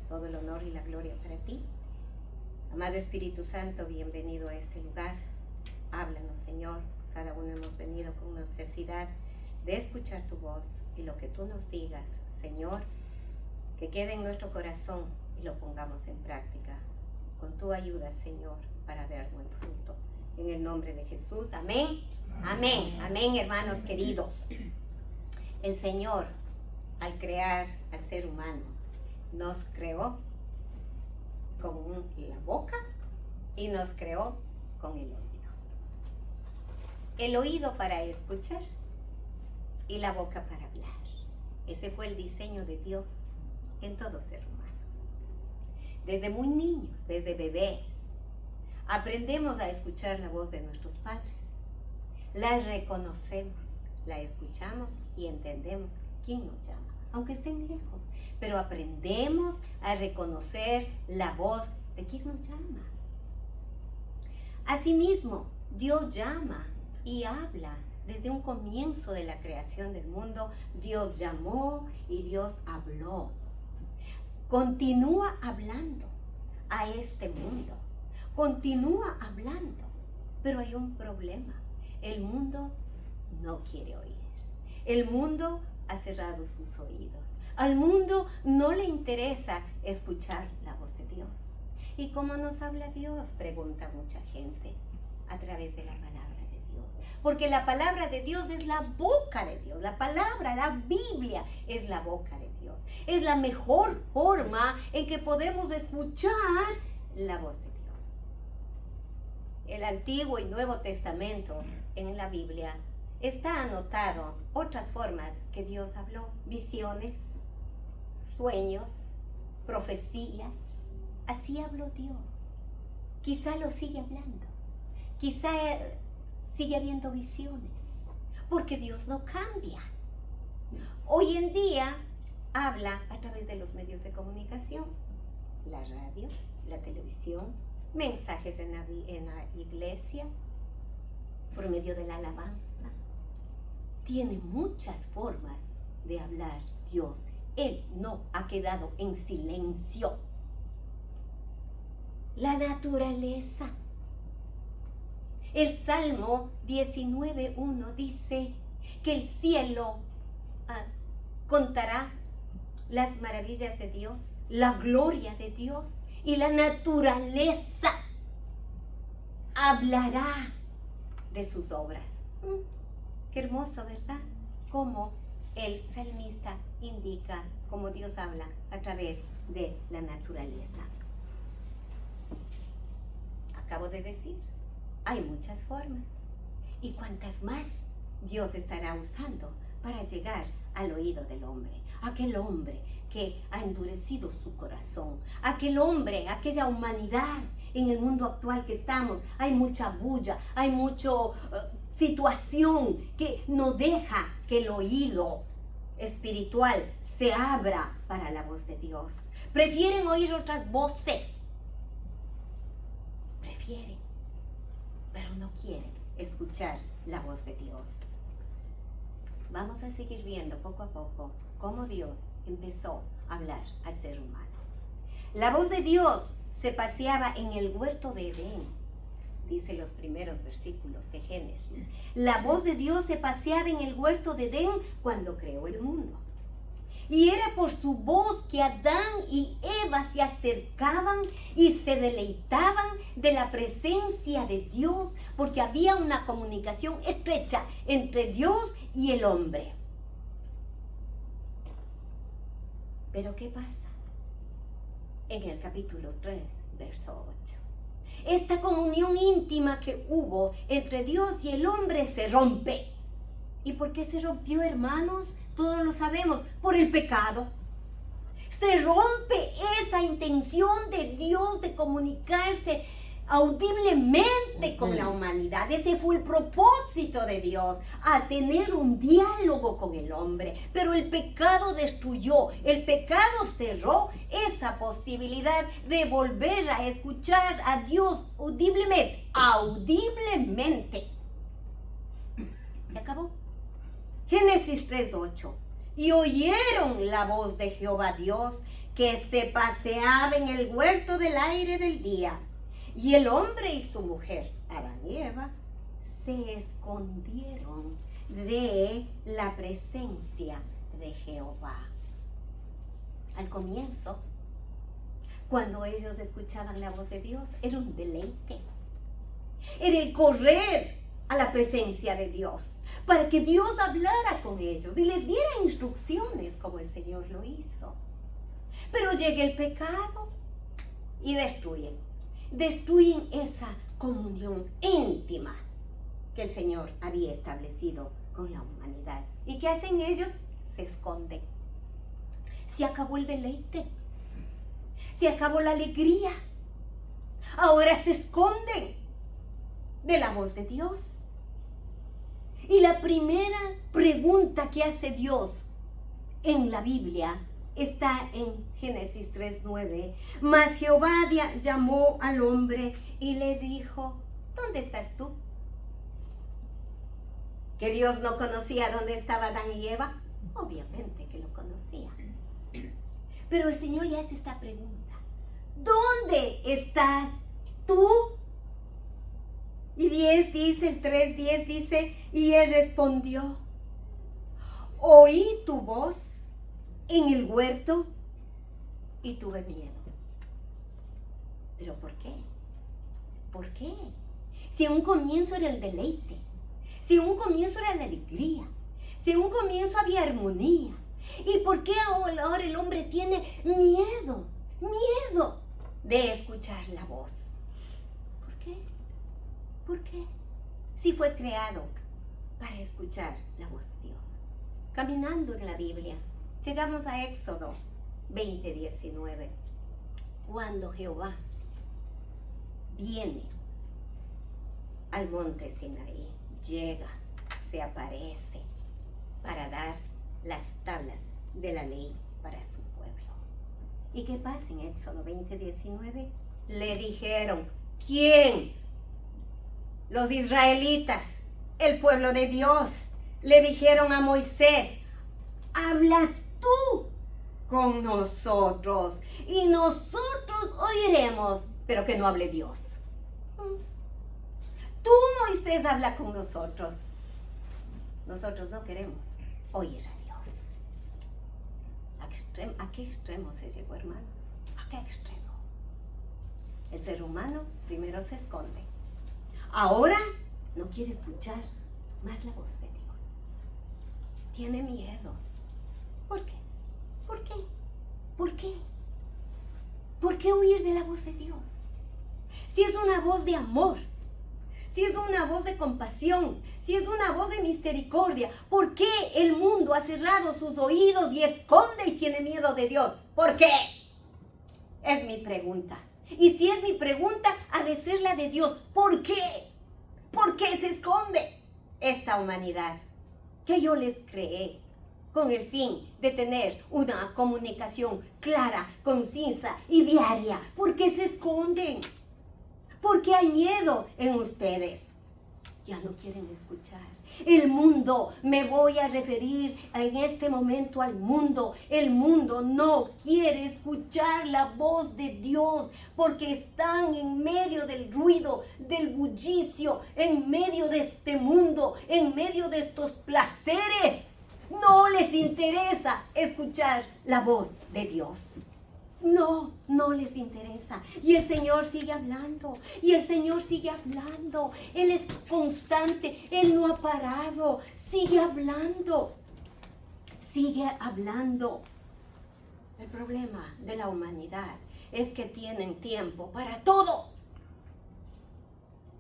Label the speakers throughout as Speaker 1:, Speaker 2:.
Speaker 1: todo el honor y la gloria para ti. Amado Espíritu Santo, bienvenido a este lugar. Háblanos, Señor. Cada uno hemos venido con necesidad de escuchar tu voz y lo que tú nos digas, Señor, que quede en nuestro corazón y lo pongamos en práctica. Con tu ayuda, Señor, para ver buen fruto. En el nombre de Jesús, amén. Amén, amén, hermanos queridos. El Señor, al crear al ser humano, nos creó con la boca y nos creó con el oído. El oído para escuchar y la boca para hablar. Ese fue el diseño de Dios en todo ser humano. Desde muy niños, desde bebés, aprendemos a escuchar la voz de nuestros padres. La reconocemos, la escuchamos y entendemos quién nos llama, aunque estén lejos. Pero aprendemos a reconocer la voz de quien nos llama. Asimismo, Dios llama y habla. Desde un comienzo de la creación del mundo, Dios llamó y Dios habló. Continúa hablando a este mundo. Continúa hablando. Pero hay un problema. El mundo no quiere oír. El mundo ha cerrado sus oídos. Al mundo no le interesa escuchar la voz de Dios. ¿Y cómo nos habla Dios? Pregunta mucha gente. A través de la palabra de Dios. Porque la palabra de Dios es la boca de Dios. La palabra, la Biblia, es la boca de Dios. Es la mejor forma en que podemos escuchar la voz de Dios. El Antiguo y Nuevo Testamento en la Biblia está anotado otras formas que Dios habló. Visiones, sueños, profecías. Así habló Dios. Quizá lo sigue hablando. Quizá sigue habiendo visiones. Porque Dios no cambia. Hoy en día habla a través de los medios de comunicación. La radio, la televisión, mensajes en la iglesia, por medio de la alabanza. Tiene muchas formas de hablar Dios. Él no ha quedado en silencio. La naturaleza. El Salmo 19:1 dice que el cielo contará las maravillas de Dios, la gloria de Dios, y la naturaleza hablará de sus obras. Qué hermoso, ¿verdad? Como el salmista indica cómo Dios habla a través de la naturaleza. Acabo de decir, hay muchas formas. ¿Y cuántas más Dios estará usando para llegar al oído del hombre? Aquel hombre que ha endurecido su corazón. Aquel hombre, aquella humanidad en el mundo actual que estamos. Hay mucha bulla, hay mucha situación que no deja que el oído espiritual se abra para la voz de Dios. Prefieren oír otras voces. Prefieren, pero no quieren escuchar la voz de Dios. Vamos a seguir viendo poco a poco cómo Dios empezó a hablar al ser humano. La voz de Dios se paseaba en el huerto de Edén, dice los primeros versículos de Génesis. La voz de Dios se paseaba en el huerto de Edén cuando creó el mundo. Y era por su voz que Adán y Eva se acercaban y se deleitaban de la presencia de Dios, porque había una comunicación estrecha entre Dios y el hombre. Pero ¿qué pasa? En el capítulo 3, verso 8. Esta comunión íntima que hubo entre Dios y el hombre se rompe. ¿Y por qué se rompió, hermanos? Todos lo sabemos, por el pecado. Se rompe esa intención de Dios de comunicarse audiblemente con la humanidad. Ese fue el propósito de Dios, a tener un diálogo con el hombre. Pero el pecado destruyó, el pecado cerró esa posibilidad de volver a escuchar a Dios audiblemente. Se acabó. Génesis 3:8. Y oyeron la voz de Jehová Dios que se paseaba en el huerto del aire del día, y el hombre y su mujer, Adán y Eva, se escondieron de la presencia de Jehová. Al comienzo, cuando ellos escuchaban la voz de Dios, era un deleite. Era el correr a la presencia de Dios, para que Dios hablara con ellos y les diera instrucciones como el Señor lo hizo. Pero llega el pecado y destruyen esa comunión íntima que el Señor había establecido con la humanidad. ¿Y qué hacen ellos? Se esconden. Se acabó el deleite, se acabó la alegría. Ahora se esconden de la voz de Dios. Y la primera pregunta que hace Dios en la Biblia está en Génesis 3:9. Mas Jehová llamó al hombre y le dijo: ¿dónde estás tú? ¿Que Dios no conocía dónde estaba Adán y Eva? Obviamente que lo conocía. Pero el Señor le hace esta pregunta: ¿dónde estás tú? Y el 3:10 dice, y él respondió: oí tu voz en el huerto y tuve miedo. ¿Pero por qué? ¿Por qué? Si en un comienzo era el deleite, si en un comienzo era la alegría, si en un comienzo había armonía, ¿y por qué ahora el hombre tiene miedo de escuchar la voz? ¿Por qué? ¿Por qué? Si fue creado para escuchar la voz de Dios. Caminando en la Biblia, llegamos a Éxodo 20:19, cuando Jehová viene al monte Sinaí, llega, se aparece para dar las tablas de la ley para su pueblo. ¿Y qué pasa en Éxodo 20:19? Le dijeron: ¿quién? Los israelitas, el pueblo de Dios, le dijeron a Moisés: habla tú con nosotros y nosotros oiremos, pero que no hable Dios. Tú, Moisés, habla con nosotros. Nosotros no queremos oír a Dios. ¿A qué extremo se llegó, hermanos? ¿A qué extremo? El ser humano primero se esconde. Ahora no quiere escuchar más la voz de Dios. Tiene miedo. ¿Por qué? ¿Por qué? ¿Por qué? ¿Por qué huir de la voz de Dios? Si es una voz de amor, si es una voz de compasión, si es una voz de misericordia, ¿por qué el mundo ha cerrado sus oídos y esconde y tiene miedo de Dios? ¿Por qué? Es mi pregunta. Y si es mi pregunta, ha de ser la de Dios. ¿Por qué? ¿Por qué se esconde esta humanidad que yo les creé con el fin de tener una comunicación clara, concisa y diaria? ¿Por qué se esconden? ¿Por qué hay miedo en ustedes? Ya no quieren escuchar. El mundo, me voy a referir en este momento al mundo. El mundo no quiere escuchar la voz de Dios porque están en medio del ruido, del bullicio, en medio de este mundo, en medio de estos placeres. No les interesa escuchar la voz de Dios. No, no les interesa. Y el Señor sigue hablando. Y el Señor sigue hablando. Él es constante. Él no ha parado. Sigue hablando. Sigue hablando. El problema de la humanidad es que tienen tiempo para todo.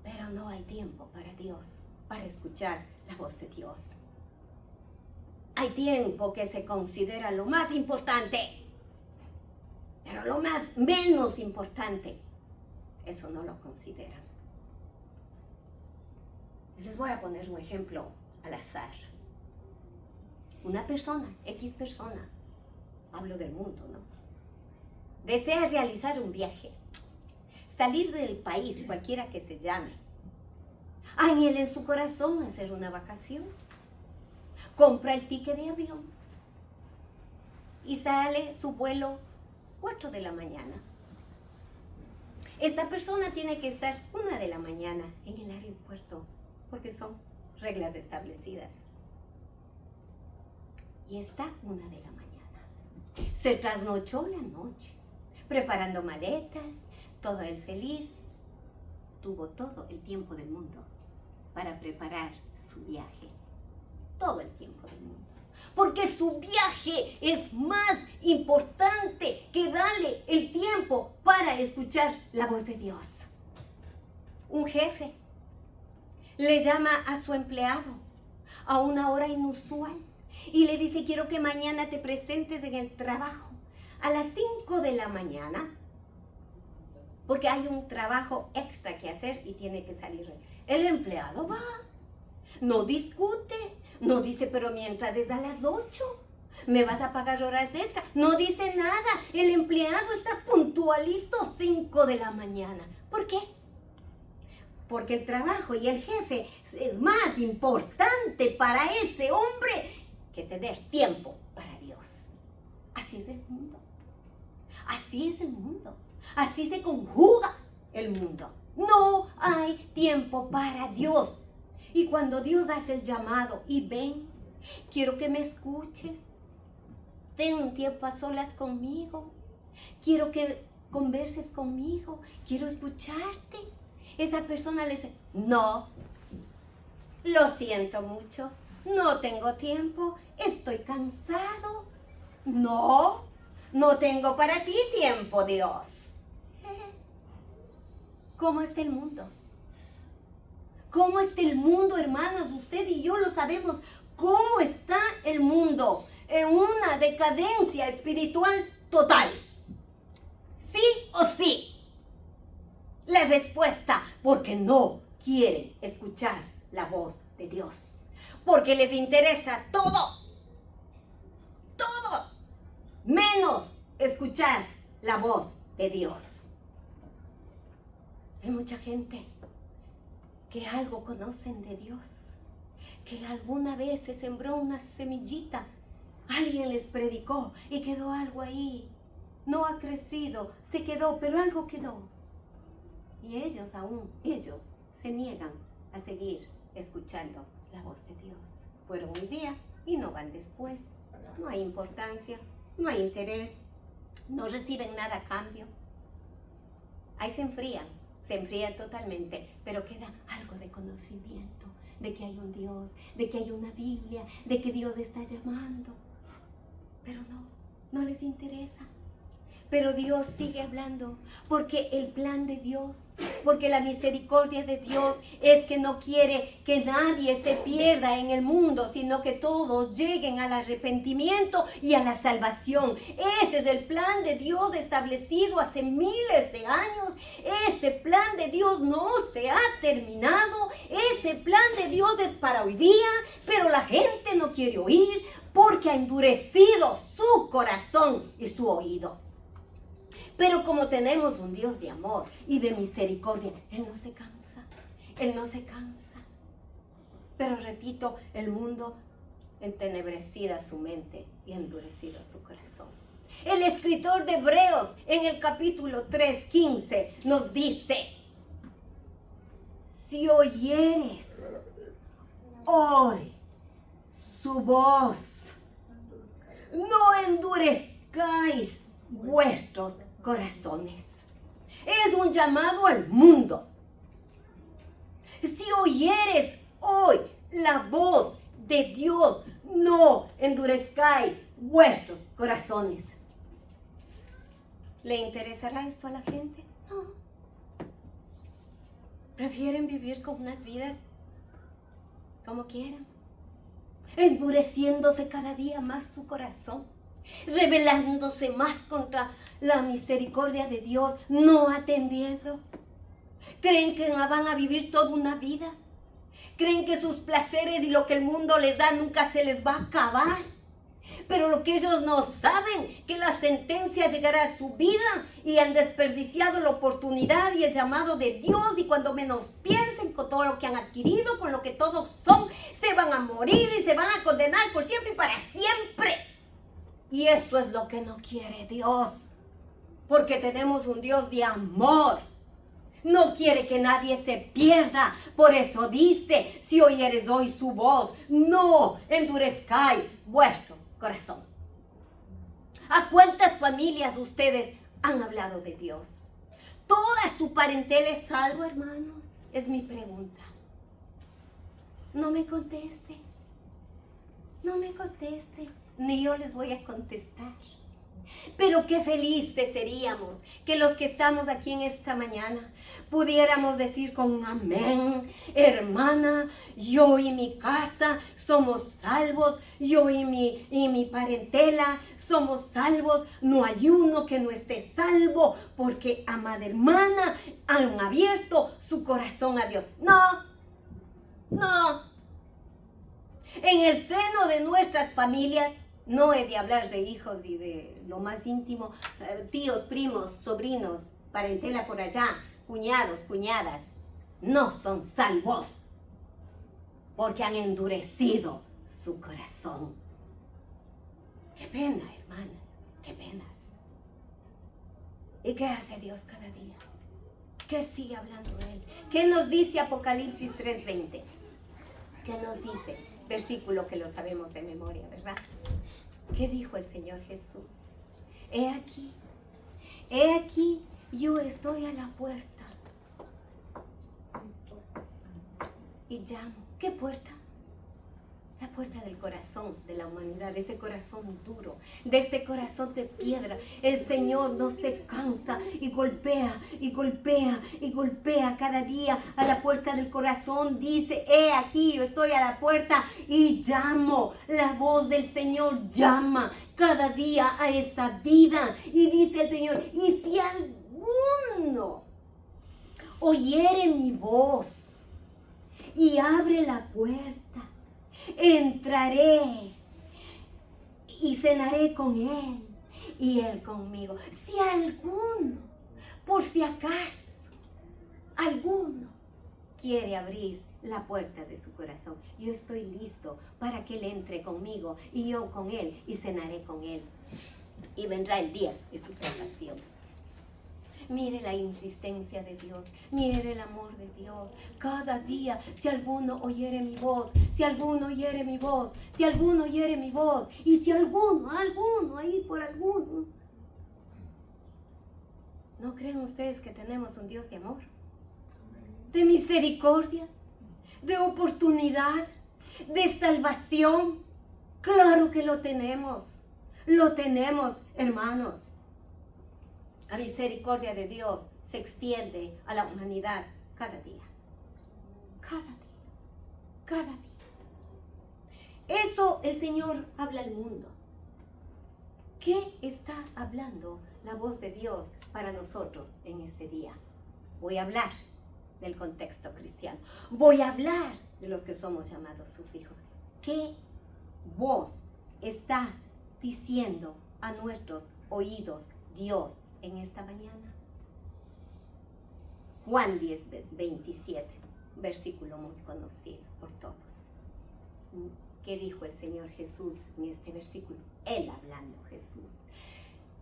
Speaker 1: Pero no hay tiempo para Dios, para escuchar la voz de Dios. Hay tiempo que se considera lo más importante. Pero lo menos importante, eso no lo consideran. Les voy a poner un ejemplo al azar. Una persona, X persona, hablo del mundo, ¿no? Desea realizar un viaje, salir del país, cualquiera que se llame. Anhela en su corazón hacer una vacación. Compra el ticket de avión y sale su vuelo 4 de la mañana. Esta persona tiene que estar 1 de la mañana en el aeropuerto, porque son reglas establecidas. Y está 1 de la mañana. Se trasnochó la noche, preparando maletas, todo el feliz. Tuvo todo el tiempo del mundo para preparar su viaje. Todo el tiempo del mundo. Porque su viaje es más importante que darle el tiempo para escuchar la voz de Dios. Un jefe le llama a su empleado a una hora inusual y le dice: quiero que mañana te presentes en el trabajo a las 5 de la mañana, porque hay un trabajo extra que hacer y tiene que salir. El empleado va, no discute, no dice: pero mientras desde a las 8 me vas a pagar horas extra. No dice nada. El empleado está puntualito 5 de la mañana. ¿Por qué? Porque el trabajo y el jefe es más importante para ese hombre que tener tiempo para Dios. Así es el mundo. Así es el mundo. Así se conjuga el mundo. No hay tiempo para Dios. Y cuando Dios hace el llamado y ven, quiero que me escuches, ten un tiempo a solas conmigo, quiero que converses conmigo, quiero escucharte. Esa persona le dice: no, lo siento mucho, no tengo tiempo, estoy cansado. No, no tengo para ti tiempo, Dios. ¿Cómo está el mundo? ¿Cómo está el mundo, hermanos? Usted y yo lo sabemos. ¿Cómo está el mundo? En una decadencia espiritual total. ¿Sí o sí? La respuesta: porque no quieren escuchar la voz de Dios. Porque les interesa todo. Todo. Menos escuchar la voz de Dios. Hay mucha gente que algo conocen de Dios, que alguna vez se sembró una semillita, alguien les predicó y quedó algo ahí. No ha crecido, se quedó, pero algo quedó. Y ellos se niegan a seguir escuchando la voz de Dios. Fueron un día y no van después. No hay importancia, no hay interés, no reciben nada a cambio. Ahí se enfrían totalmente, pero queda algo de conocimiento, de que hay un Dios, de que hay una Biblia, de que Dios está llamando. Pero no les interesa. Pero Dios sigue hablando, porque el plan de Dios, porque la misericordia de Dios es que no quiere que nadie se pierda en el mundo, sino que todos lleguen al arrepentimiento y a la salvación. Ese es el plan de Dios establecido hace miles de años. Ese plan de Dios no se ha terminado. Ese plan de Dios es para hoy día, pero la gente no quiere oír porque ha endurecido su corazón y su oído. Pero como tenemos un Dios de amor y de misericordia, Él no se cansa, Él no se cansa. Pero repito, el mundo entenebrecida su mente y endurecido su corazón. El escritor de Hebreos en el capítulo 3:15 nos dice: si oyeres hoy su voz, no endurezcáis vuestros corazones. Es un llamado al mundo. Si oyeres hoy la voz de Dios, no endurezcáis vuestros corazones. ¿Le interesará esto a la gente? No. Prefieren vivir con unas vidas como quieran, endureciéndose cada día más su corazón, rebelándose más contra la misericordia de Dios, no atendiendo. Creen que van a vivir toda una vida. Creen que sus placeres y lo que el mundo les da nunca se les va a acabar. Pero lo que ellos no saben, que la sentencia llegará a su vida y han desperdiciado la oportunidad y el llamado de Dios, y cuando menos piensen, con todo lo que han adquirido, con lo que todos son, se van a morir y se van a condenar por siempre y para siempre. Y eso es lo que no quiere Dios. porque tenemos un Dios de amor. No quiere que nadie se pierda. Por eso dice, si oyeres hoy su voz, no endurezcáis vuestro corazón. ¿A cuántas familias ustedes han hablado de Dios? ¿Toda su parentela es salvo, hermanos? Es mi pregunta. No me conteste. No me conteste. Ni yo les voy a contestar. Pero qué felices seríamos que los que estamos aquí en esta mañana pudiéramos decir con un amén: hermana, yo y mi casa somos salvos, yo y mi parentela somos salvos, no hay uno que no esté salvo, porque, amada hermana, han abierto su corazón a Dios. No. En el seno de nuestras familias, no he de hablar de hijos y de lo más íntimo, tíos, primos, sobrinos, parentela por allá, cuñados, cuñadas, no son salvos, porque han endurecido su corazón. Qué pena, hermanas, qué penas. ¿Y qué hace Dios cada día? ¿Qué sigue hablando Él? ¿Qué nos dice Apocalipsis 3:20? ¿Qué nos dice? Versículo que lo sabemos de memoria, ¿verdad? ¿Qué dijo el Señor Jesús? He aquí, yo estoy a la puerta y llamo. ¿Qué puerta? La puerta del corazón de la humanidad, de ese corazón duro, de ese corazón de piedra. El Señor no se cansa y golpea y golpea y golpea cada día a la puerta del corazón. Dice, he aquí, yo estoy a la puerta y llamo. La voz del Señor llama cada día a esta vida. Y dice el Señor, y si alguno oyere mi voz y abre la puerta, entraré y cenaré con él y él conmigo. Si alguno, por si acaso, alguno quiere abrir la puerta de su corazón, yo estoy listo para que él entre conmigo y yo con él y cenaré con él. Y vendrá el día de su salvación. Mire la insistencia de Dios, mire el amor de Dios. Cada día, si alguno oyere mi voz, si alguno oyere mi voz, si alguno oyere mi voz, y si alguno, ahí por alguno. ¿No creen ustedes que tenemos un Dios de amor? De misericordia, de oportunidad, de salvación. Claro que lo tenemos, hermanos. La misericordia de Dios se extiende a la humanidad cada día. Cada día. Eso el Señor habla al mundo. ¿Qué está hablando la voz de Dios para nosotros en este día? Voy a hablar del contexto cristiano. Voy a hablar de los que somos llamados sus hijos. ¿Qué voz está diciendo a nuestros oídos Dios en esta mañana? Juan 10:27, versículo muy conocido por todos. ¿Qué dijo el Señor Jesús en este versículo? Él hablando, Jesús.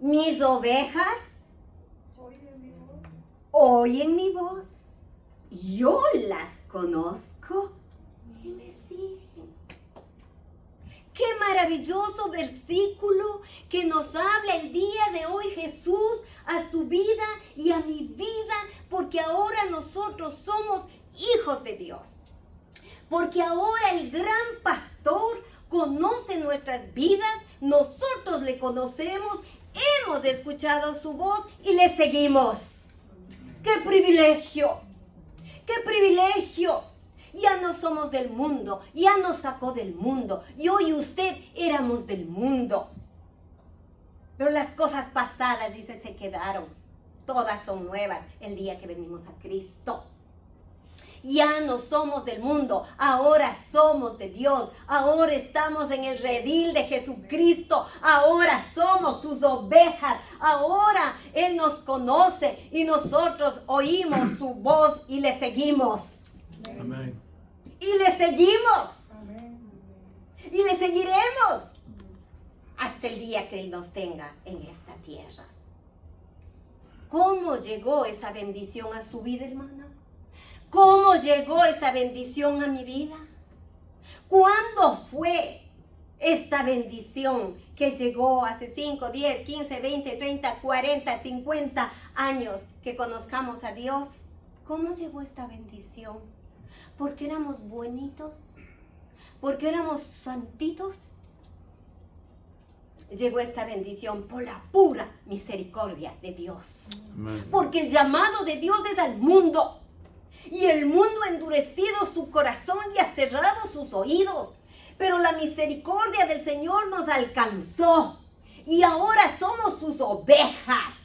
Speaker 1: Mis ovejas oyen mi voz. Yo las conozco y me siguen. Qué maravilloso versículo que nos habla el día de hoy Jesús a su vida y a mi vida, porque ahora nosotros somos hijos de Dios. Porque ahora el gran pastor conoce nuestras vidas, nosotros le conocemos, hemos escuchado su voz y le seguimos. ¡Qué privilegio! ¡Qué privilegio! Ya no somos del mundo, ya nos sacó del mundo. Yo y usted éramos del mundo. Pero las cosas pasadas, dice, se quedaron. Todas son nuevas el día que venimos a Cristo. Ya no somos del mundo, ahora somos de Dios. Ahora estamos en el redil de Jesucristo. Ahora somos sus ovejas. Ahora Él nos conoce y nosotros oímos su voz y le seguimos.
Speaker 2: Amén.
Speaker 1: Y le seguimos.
Speaker 3: Amén.
Speaker 1: Y le seguiremos hasta el día que Él nos tenga en esta tierra. ¿cómo llegó esa bendición a su vida, hermana? ¿Cómo llegó esa bendición a mi vida? ¿Cuándo fue esta bendición que llegó hace 5, 10, 15, 20, 30, 40, 50 años que conozcamos a Dios? ¿Cómo llegó esta bendición? ¿Porque éramos buenitos? ¿Porque éramos santitos? Llegó esta bendición por la pura misericordia de Dios.
Speaker 2: Amén.
Speaker 1: Porque el llamado de Dios es al mundo. Y el mundo ha endurecido su corazón y ha cerrado sus oídos. Pero la misericordia del Señor nos alcanzó. Y ahora somos sus ovejas.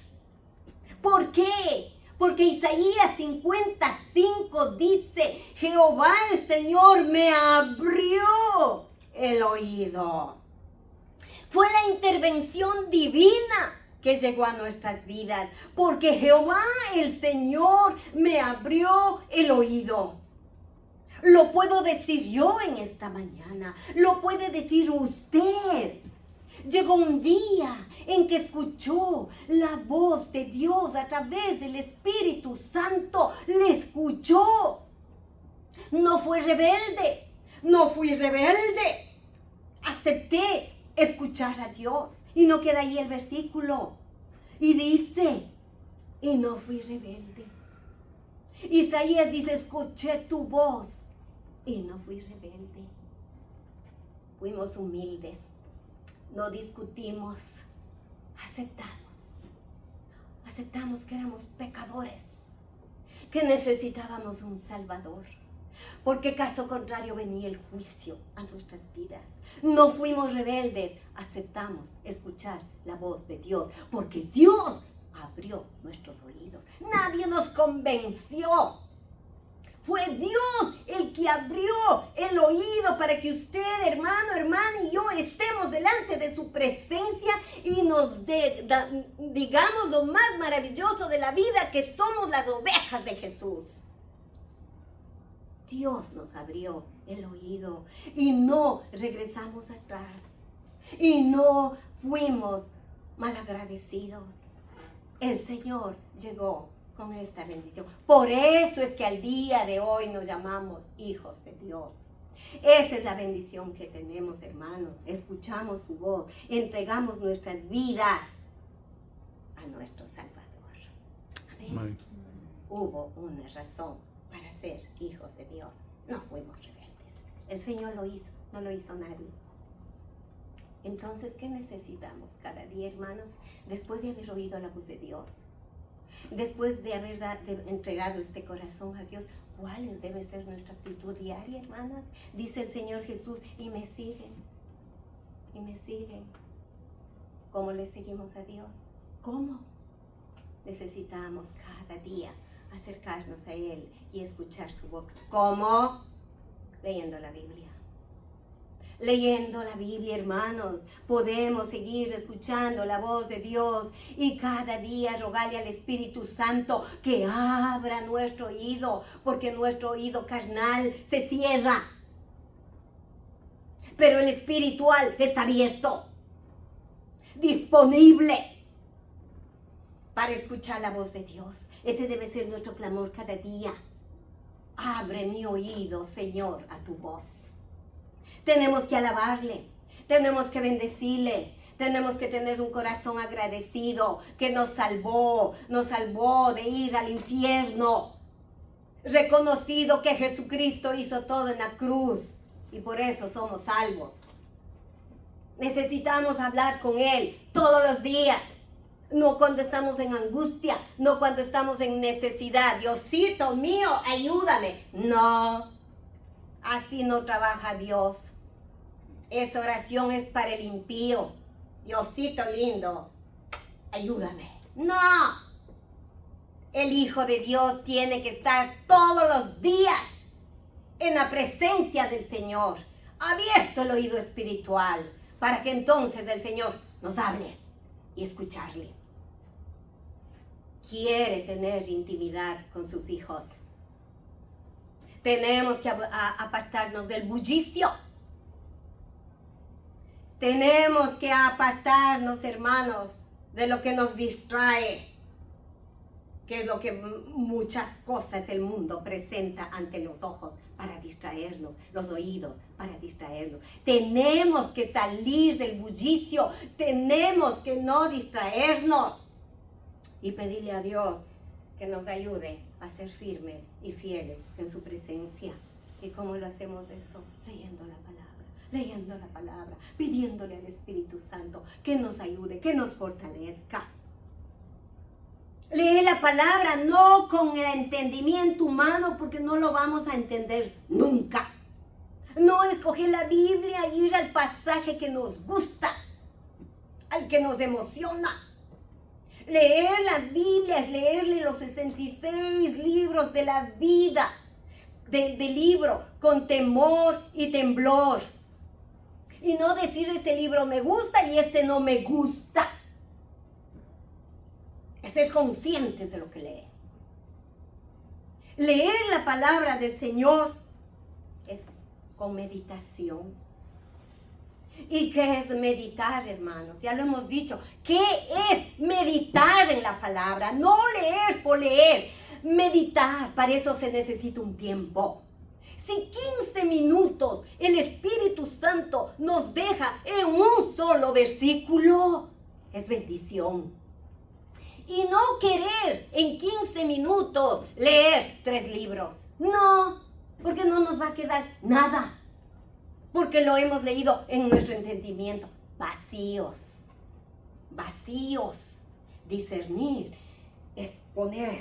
Speaker 1: ¿Por qué? Porque Isaías 55 dice, Jehová el Señor me abrió el oído. Fue la intervención divina que llegó a nuestras vidas, porque Jehová el Señor me abrió el oído. Lo puedo decir yo en esta mañana, lo puede decir usted. Llegó un día en que escuchó la voz de Dios a través del Espíritu Santo. Le escuchó. No fue rebelde, no fui rebelde. Acepté escuchar a Dios. Y no queda ahí el versículo. Y dice, y no fui rebelde. Isaías dice, escuché tu voz y no fui rebelde. Fuimos humildes, no discutimos, aceptamos que éramos pecadores, que necesitábamos un Salvador. Porque caso contrario venía el juicio a nuestras vidas. No fuimos rebeldes, aceptamos escuchar la voz de Dios, porque Dios abrió nuestros oídos. Nadie nos convenció. Fue Dios el que abrió el oído para que usted, hermano, hermana y yo estemos delante de su presencia y nos digamos lo más maravilloso de la vida, que somos las ovejas de Jesús. Dios nos abrió el oído y no regresamos atrás y no fuimos malagradecidos. El Señor llegó con esta bendición. Por eso es que al día de hoy nos llamamos hijos de Dios. Esa es la bendición que tenemos, hermanos. Escuchamos su voz, entregamos nuestras vidas a nuestro Salvador. Amén.
Speaker 2: Amén.
Speaker 1: Hubo una razón para ser hijos de Dios. No fuimos rebeldes. El Señor lo hizo, no lo hizo nadie. Entonces, ¿qué necesitamos cada día, hermanos? Después de haber oído la voz de Dios, después de haber entregado este corazón a Dios, ¿cuál debe ser nuestra actitud diaria, hermanas? Dice el Señor Jesús, y me siguen. ¿Cómo le seguimos a Dios? ¿Cómo? Necesitamos cada día acercarnos a Él y escuchar su voz. ¿Cómo? Leyendo la Biblia. Leyendo la Biblia, hermanos, podemos seguir escuchando la voz de Dios y cada día rogarle al Espíritu Santo que abra nuestro oído, porque nuestro oído carnal se cierra, pero el espiritual está abierto, disponible para escuchar la voz de Dios. Ese debe ser nuestro clamor cada día. Abre mi oído, Señor, a tu voz. Tenemos que alabarle, tenemos que bendecirle, tenemos que tener un corazón agradecido que nos salvó de ir al infierno. Reconocido que Jesucristo hizo todo en la cruz y por eso somos salvos. Necesitamos hablar con Él todos los días. No cuando estamos en angustia, no cuando estamos en necesidad. Diosito mío, ayúdame. No, así no trabaja Dios. Esa oración es para el impío. Diosito lindo, ayúdame. No, el Hijo de Dios tiene que estar todos los días en la presencia del Señor, abierto el oído espiritual, para que entonces el Señor nos hable y escucharle. Quiere tener intimidad con sus hijos. Tenemos que apartarnos del bullicio. Tenemos que apartarnos, hermanos, de lo que nos distrae. que es lo que muchas cosas el mundo presenta ante los ojos para distraernos, los oídos para distraernos. Tenemos que salir del bullicio, tenemos que no distraernos y pedirle a Dios que nos ayude a ser firmes y fieles en su presencia. ¿Y cómo lo hacemos eso? Leyendo la palabra, pidiéndole al Espíritu Santo que nos ayude, que nos fortalezca. Lee la palabra no con el entendimiento humano, porque no lo vamos a entender nunca. No escoger la Biblia e ir al pasaje que nos gusta, al que nos emociona. Leer la Biblia es leerle los 66 libros de la vida, del libro, con temor y temblor. Y no decir este libro me gusta y este no me gusta. Ser conscientes de lo que lee. Leer la palabra del Señor es con meditación. ¿Y qué es meditar, hermanos? Ya lo hemos dicho. ¿Qué es meditar en la palabra? No leer por leer. Meditar, para eso se necesita un tiempo. Si 15 minutos el Espíritu Santo nos deja en un solo versículo, es bendición. Y no querer en 15 minutos leer 3 libros. No, porque no nos va a quedar nada. Porque lo hemos leído en nuestro entendimiento. Vacíos. Discernir es poner,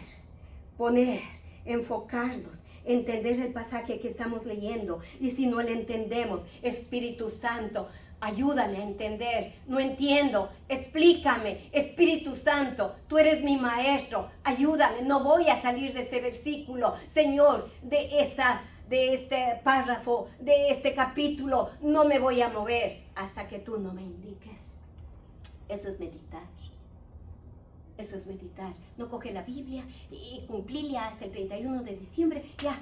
Speaker 1: enfocarnos, entender el pasaje que estamos leyendo. Y si no lo entendemos, Espíritu Santo, ayúdame a entender. No entiendo. Explícame. Espíritu Santo, tú eres mi maestro. Ayúdame. No voy a salir de este versículo, Señor, de este párrafo, de este capítulo. No me voy a mover hasta que tú no me indiques. Eso es meditar. Eso es meditar. No coge la Biblia y cumplirla hasta el 31 de diciembre. Ya.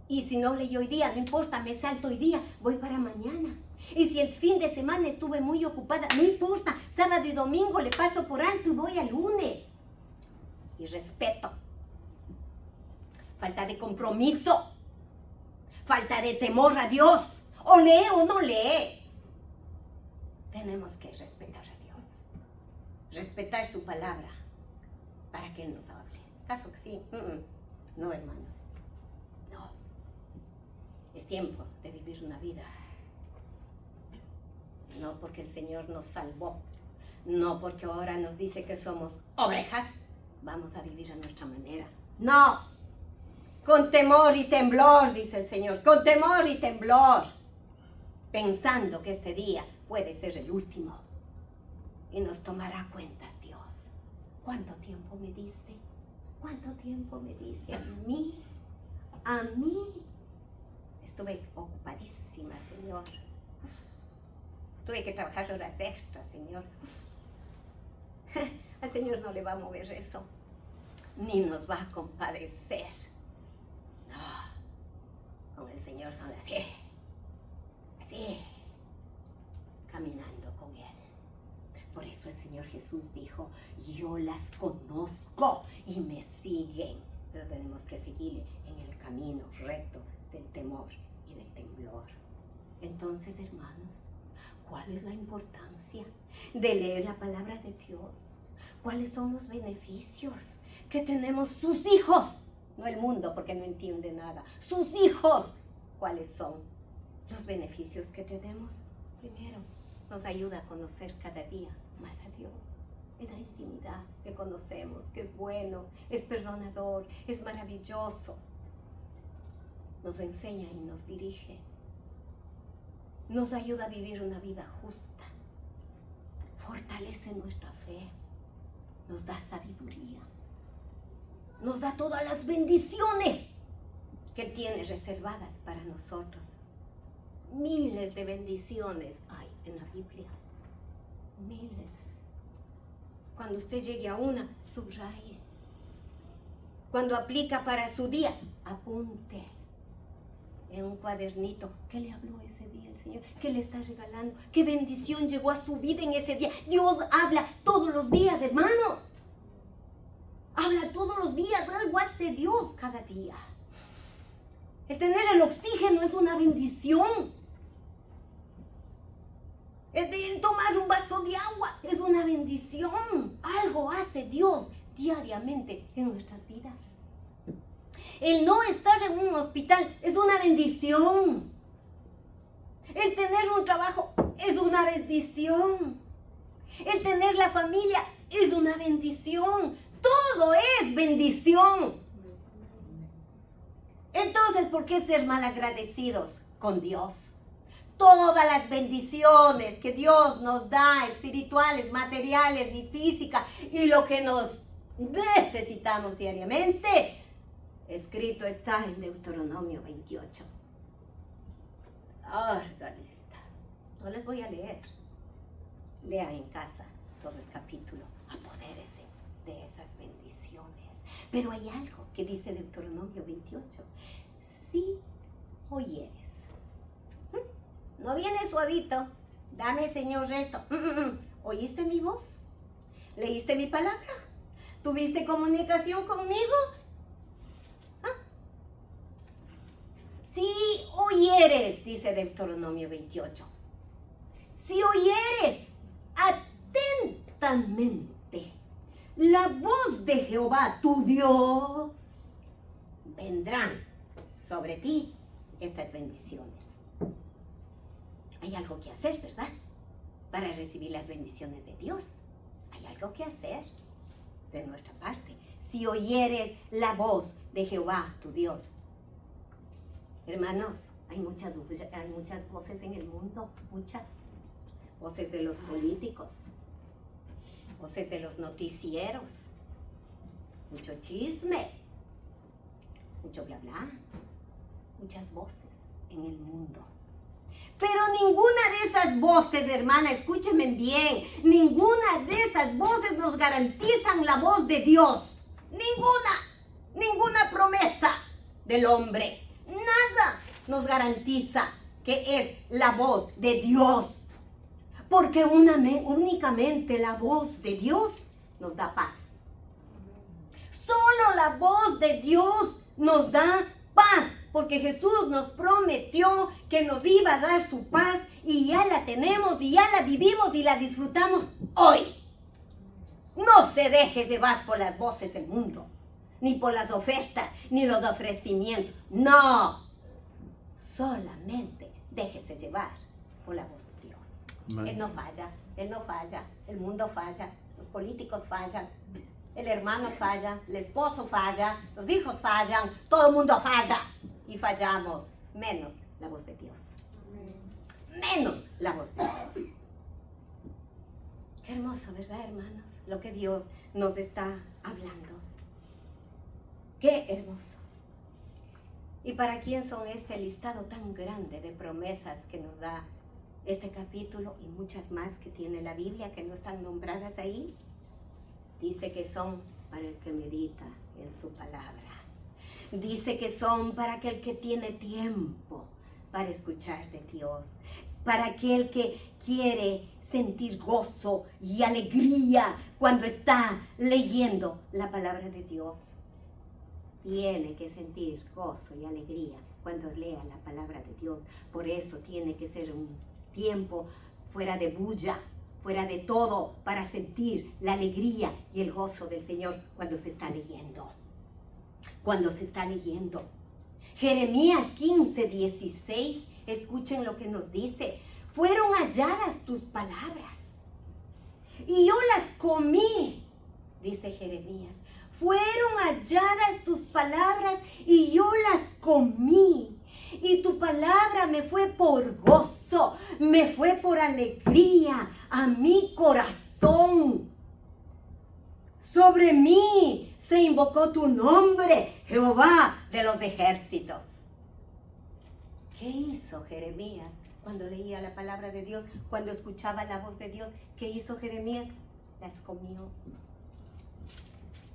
Speaker 1: Y si no leí hoy día, no importa, me salto hoy día, voy para mañana. Y si el fin de semana estuve muy ocupada, no importa, sábado y domingo le paso por alto y voy al lunes. Y respeto. Falta de compromiso. Falta de temor a Dios. O lee o no lee. Tenemos que respetar a Dios. Respetar su palabra para que Él nos hable. ¿Caso que sí? No, hermanos. No. Es tiempo de vivir una vida. No porque el Señor nos salvó. No porque ahora nos dice que somos ovejas. Vamos a vivir a nuestra manera. No. Con temor y temblor, dice el Señor. Con temor y temblor. Pensando que este día puede ser el último. Y nos tomará cuentas Dios. ¿Cuánto tiempo me diste? ¿Cuánto tiempo me diste a mí? A mí. Estuve ocupadísima, Señor. Tuve que trabajar horas extras, Señor. Al Señor no le va a mover eso. Ni nos va a compadecer. No. Con el Señor son así. Así. Caminando con Él. Por eso el Señor Jesús dijo, yo las conozco y me siguen. Pero tenemos que seguirle en el camino recto del temor y del temblor. Entonces, hermanos, ¿cuál es la importancia de leer la palabra de Dios? ¿Cuáles son los beneficios que tenemos sus hijos? No el mundo, porque no entiende nada. Sus hijos, ¿cuáles son los beneficios que tenemos? Primero, nos ayuda a conocer cada día más a Dios. En la intimidad que conocemos, que es bueno, es perdonador, es maravilloso. Nos enseña y nos dirige. Nos ayuda a vivir una vida justa. Fortalece nuestra fe. Nos da sabiduría. Nos da todas las bendiciones que tiene reservadas para nosotros. Miles de bendiciones hay en la Biblia. Miles. Cuando usted llegue a una, subraye. Cuando aplica para su día, apunte en un cuadernito. ¿Qué le habló ese día el Señor? ¿Qué le está regalando? ¿Qué bendición llegó a su vida en ese día? Dios habla todos los días, hermanos. habla todos los días, algo hace Dios cada día. El tener el oxígeno es una bendición. El de tomar un vaso de agua es una bendición. Algo hace Dios diariamente en nuestras vidas. El no estar en un hospital es una bendición. El tener un trabajo es una bendición. El tener la familia es una bendición. Todo es bendición. Entonces, ¿por qué ser malagradecidos con Dios? Todas las bendiciones que Dios nos da, espirituales, materiales y físicas, y lo que nos necesitamos diariamente, escrito está en Deuteronomio 28. Larga lista. No les voy a leer. Lea en casa todo el capítulo. Apodérese de esas bendiciones. Pero hay algo que dice Deuteronomio 28. Si oyeres. No viene suavito. Dame, Señor, esto. ¿Oíste mi voz? ¿Leíste mi palabra? ¿Tuviste comunicación conmigo? Si oyeres, dice Deuteronomio 28. Si oyeres atentamente la voz de Jehová, tu Dios, vendrán sobre ti estas bendiciones. Hay algo que hacer, ¿verdad? Para recibir las bendiciones de Dios. Hay algo que hacer de nuestra parte. Si oyeres la voz de Jehová, tu Dios. Hermanos, hay muchas voces en el mundo, muchas. Voces de los políticos, voces de los noticieros, mucho chisme, mucho bla bla, muchas voces en el mundo. Pero ninguna de esas voces, hermana, escúchenme bien, ninguna de esas voces nos garantizan la voz de Dios. Ninguna promesa del hombre, nada nos garantiza que es la voz de Dios. Porque únicamente la voz de Dios nos da paz. Solo la voz de Dios nos da paz. Porque Jesús nos prometió que nos iba a dar su paz y ya la tenemos y ya la vivimos y la disfrutamos hoy. No se deje llevar por las voces del mundo, ni por las ofertas, ni los ofrecimientos. No, solamente déjese llevar por la voz de Dios. Man. Él no falla, el mundo falla, los políticos fallan, el hermano falla, el esposo falla, los hijos fallan, todo el mundo falla. Y fallamos, menos la voz de Dios. Menos la voz de Dios. Qué hermoso, ¿verdad, hermanos? Lo que Dios nos está hablando. Qué hermoso. ¿Y para quién son este listado tan grande de promesas que nos da este capítulo y muchas más que tiene la Biblia que no están nombradas ahí? Dice que son para el que medita en su palabra. Dice que son para aquel que tiene tiempo para escuchar de Dios, para aquel que quiere sentir gozo y alegría cuando está leyendo la palabra de Dios. Tiene que sentir gozo y alegría cuando lea la palabra de Dios. Por eso tiene que ser un tiempo fuera de bulla, fuera de todo, para sentir la alegría y el gozo del Señor cuando se está leyendo. Jeremías 15:16, escuchen lo que nos dice. Fueron halladas tus palabras y yo las comí, dice Jeremías. Fueron halladas tus palabras y yo las comí. Y tu palabra me fue por gozo, me fue por alegría a mi corazón. Sobre mí se invocó tu nombre, Jehová de los ejércitos. ¿Qué hizo Jeremías cuando leía la palabra de Dios? Cuando escuchaba la voz de Dios, ¿qué hizo Jeremías? Las comió,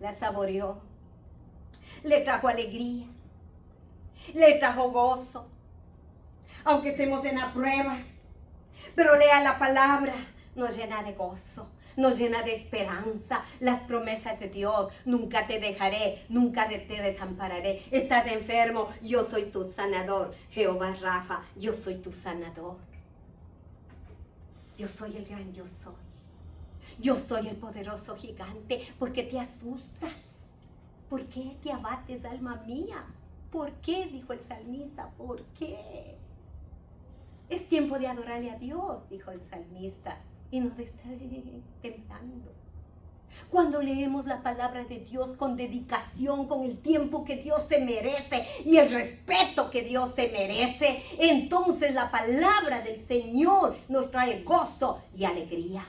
Speaker 1: las saboreó, le trajo alegría, le trajo gozo. Aunque estemos en la prueba, pero lea la palabra, nos llena de gozo. nos llena de esperanza. Las promesas de Dios, nunca te dejaré, nunca te desampararé. Estás enfermo, yo soy tu sanador. Jehová Rafa, yo soy tu sanador. Yo soy el gran yo soy. Yo soy el poderoso gigante. ¿Por qué te asustas? ¿Por qué te abates, alma mía? ¿Por qué? Dijo el salmista. ¿Por qué? Es tiempo de adorarle a Dios, dijo el salmista, y no de estar temblando. Cuando leemos la palabra de Dios con dedicación, con el tiempo que Dios se merece y el respeto que Dios se merece, entonces la palabra del Señor nos trae gozo y alegría.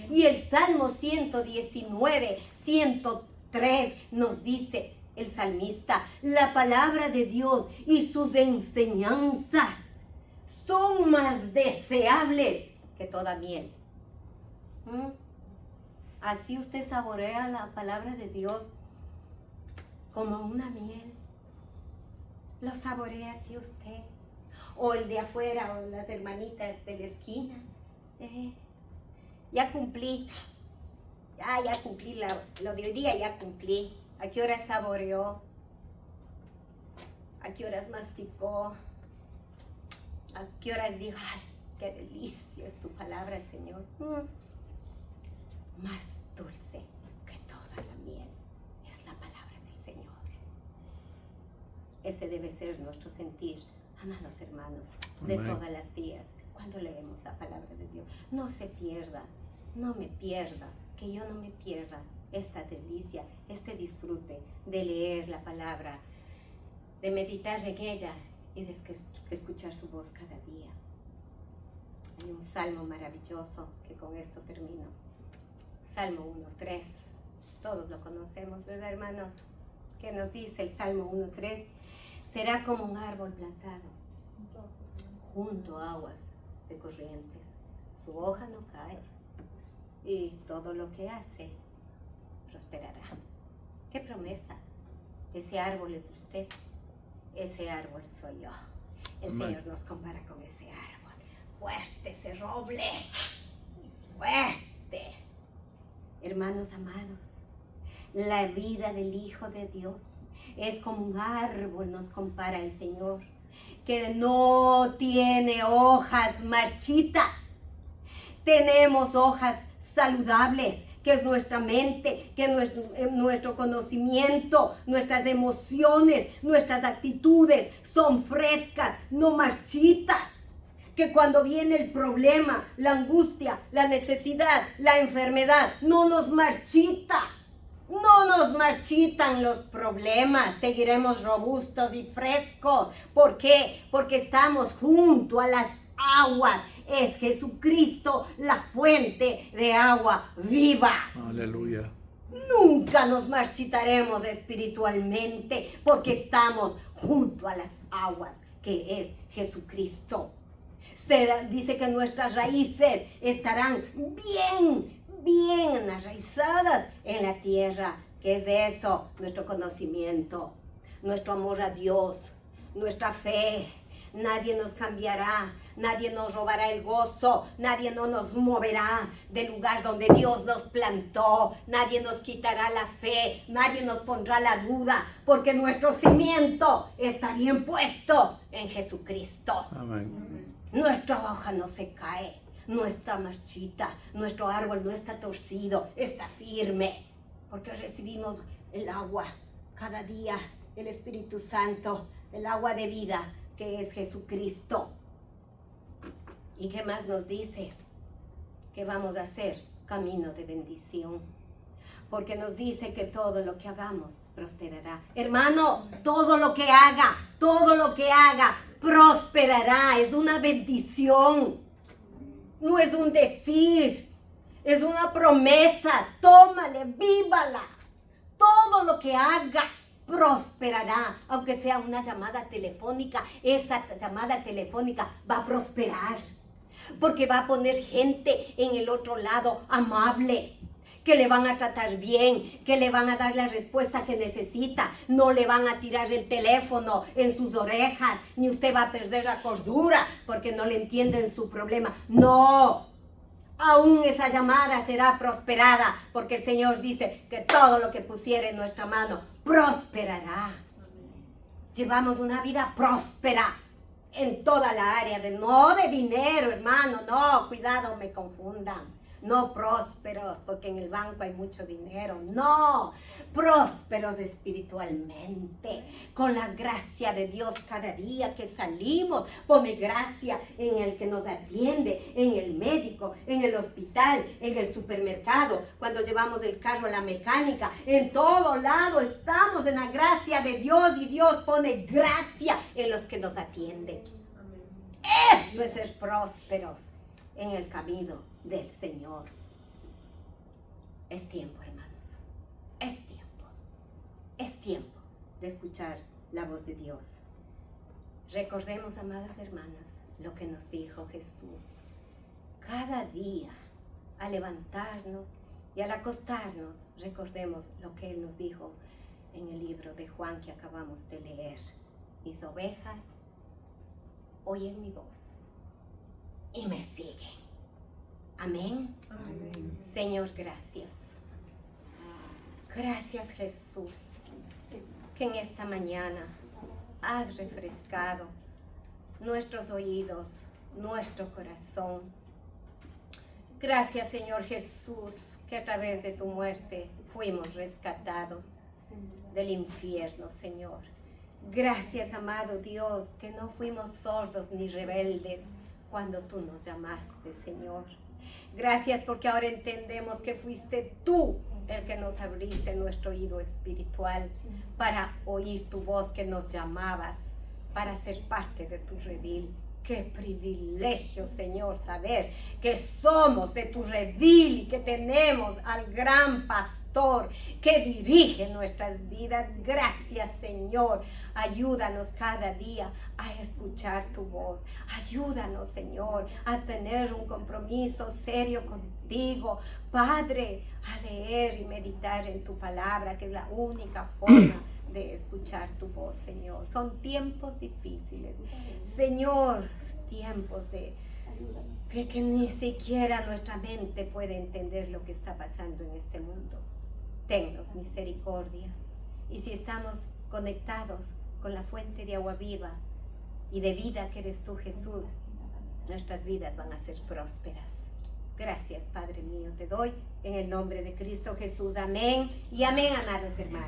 Speaker 1: Y el Salmo 119, 103 nos dice el salmista, la palabra de Dios y sus enseñanzas son más deseables que toda miel. Así usted saborea la palabra de Dios como una miel. Lo saborea así usted. O el de afuera, o las hermanitas de la esquina. Ya cumplí. Ya cumplí lo de hoy día, ya cumplí. ¿A qué horas saboreó? ¿A qué horas masticó? ¿A qué horas dijo, ay, qué delicia es tu palabra, Señor? Más dulce que toda la miel es la palabra del Señor. Ese debe ser nuestro sentir, amados hermanos, de todas las días, cuando leemos la palabra de Dios. No se pierda, no me pierda, que yo no me pierda esta delicia, este disfrute de leer la palabra, de meditar en ella y de escuchar su voz cada día. Hay un salmo maravilloso que con esto termino. Salmo 1.3. Todos lo conocemos, ¿verdad, hermanos? ¿Qué nos dice el Salmo 1.3? Será como un árbol plantado junto a aguas de corrientes. Su hoja no cae y todo lo que hace prosperará. ¡Qué promesa! Ese árbol es usted. Ese árbol soy yo. El Señor nos compara con ese árbol. Fuerte ese roble. Fuerte. Hermanos amados, la vida del Hijo de Dios es como un árbol, nos compara el Señor, que no tiene hojas marchitas. Tenemos hojas saludables, que es nuestra mente, que es nuestro conocimiento, nuestras emociones, nuestras actitudes son frescas, no marchitas. Que cuando viene el problema, la angustia, la necesidad, la enfermedad, no nos marchita. No nos marchitan los problemas, seguiremos robustos y frescos. ¿Por qué? Porque estamos junto a las aguas. Es Jesucristo la fuente de agua viva.
Speaker 2: Aleluya.
Speaker 1: Nunca nos marchitaremos espiritualmente porque estamos junto a las aguas, que es Jesucristo. Dice que nuestras raíces estarán bien enraizadas en la tierra. ¿Qué es eso? Nuestro conocimiento, nuestro amor a Dios, nuestra fe. Nadie nos cambiará, nadie nos robará el gozo, nadie no nos moverá del lugar donde Dios nos plantó, nadie nos quitará la fe, nadie nos pondrá la duda, porque nuestro cimiento está bien puesto en Jesucristo.
Speaker 2: Amén.
Speaker 1: Nuestra hoja no se cae, no está marchita, nuestro árbol no está torcido, está firme, porque recibimos el agua cada día, el Espíritu Santo, el agua de vida, que es Jesucristo. ¿Y qué más nos dice? Que vamos a hacer camino de bendición, porque nos dice que todo lo que hagamos prosperará. Hermano, todo lo que haga prosperará. Es una bendición, no es un decir, es una promesa. Tómale, vívala. Todo lo que haga prosperará, aunque sea una llamada telefónica. Esa llamada telefónica va a prosperar, porque va a poner gente en el otro lado amable, que le van a tratar bien, que le van a dar la respuesta que necesita. No le van a tirar el teléfono en sus orejas, ni usted va a perder la cordura porque no le entienden su problema. No, aún esa llamada será prosperada, porque el Señor dice que todo lo que pusiere en nuestra mano prosperará. Llevamos una vida próspera en toda la área, no de dinero, hermano, no, cuidado, me confundan. No prósperos, porque en el banco hay mucho dinero. No, prósperos espiritualmente, con la gracia de Dios cada día que salimos. Pone gracia en el que nos atiende, en el médico, en el hospital, en el supermercado, cuando llevamos el carro a la mecánica. En todo lado estamos en la gracia de Dios y Dios pone gracia en los que nos atienden. Eso es ser prósperos en el camino del Señor. Es tiempo, hermanos. Es tiempo. Es tiempo de escuchar la voz de Dios. Recordemos, amadas hermanas, lo que nos dijo Jesús. Cada día, al levantarnos y al acostarnos, recordemos lo que Él nos dijo en el libro de Juan que acabamos de leer. Mis ovejas oyen mi voz y me siguen. Amén. Amén. Señor, gracias. Gracias, Jesús, que en esta mañana has refrescado nuestros oídos, nuestro corazón. Gracias, Señor Jesús, que a través de tu muerte fuimos rescatados del infierno, Señor. Gracias, amado Dios, que no fuimos sordos ni rebeldes cuando tú nos llamaste, Señor. Gracias porque ahora entendemos que fuiste tú el que nos abriste nuestro oído espiritual para oír tu voz que nos llamabas, para ser parte de tu redil. Qué privilegio, Señor, saber que somos de tu redil y que tenemos al gran pastor que dirige nuestras vidas. Gracias, Señor. Ayúdanos cada día a escuchar tu voz. Ayúdanos, Señor, a tener un compromiso serio contigo. Padre, a leer y meditar en tu palabra, que es la única forma de escuchar tu voz, Señor. Son tiempos difíciles, Señor, tiempos de que ni siquiera nuestra mente puede entender lo que está pasando en este mundo. Tennos misericordia. Y si estamos conectados con la fuente de agua viva y de vida que eres tú, Jesús, nuestras vidas van a ser prósperas. Gracias, Padre mío, te doy en el nombre de Cristo Jesús. Amén y amén, amados hermanos.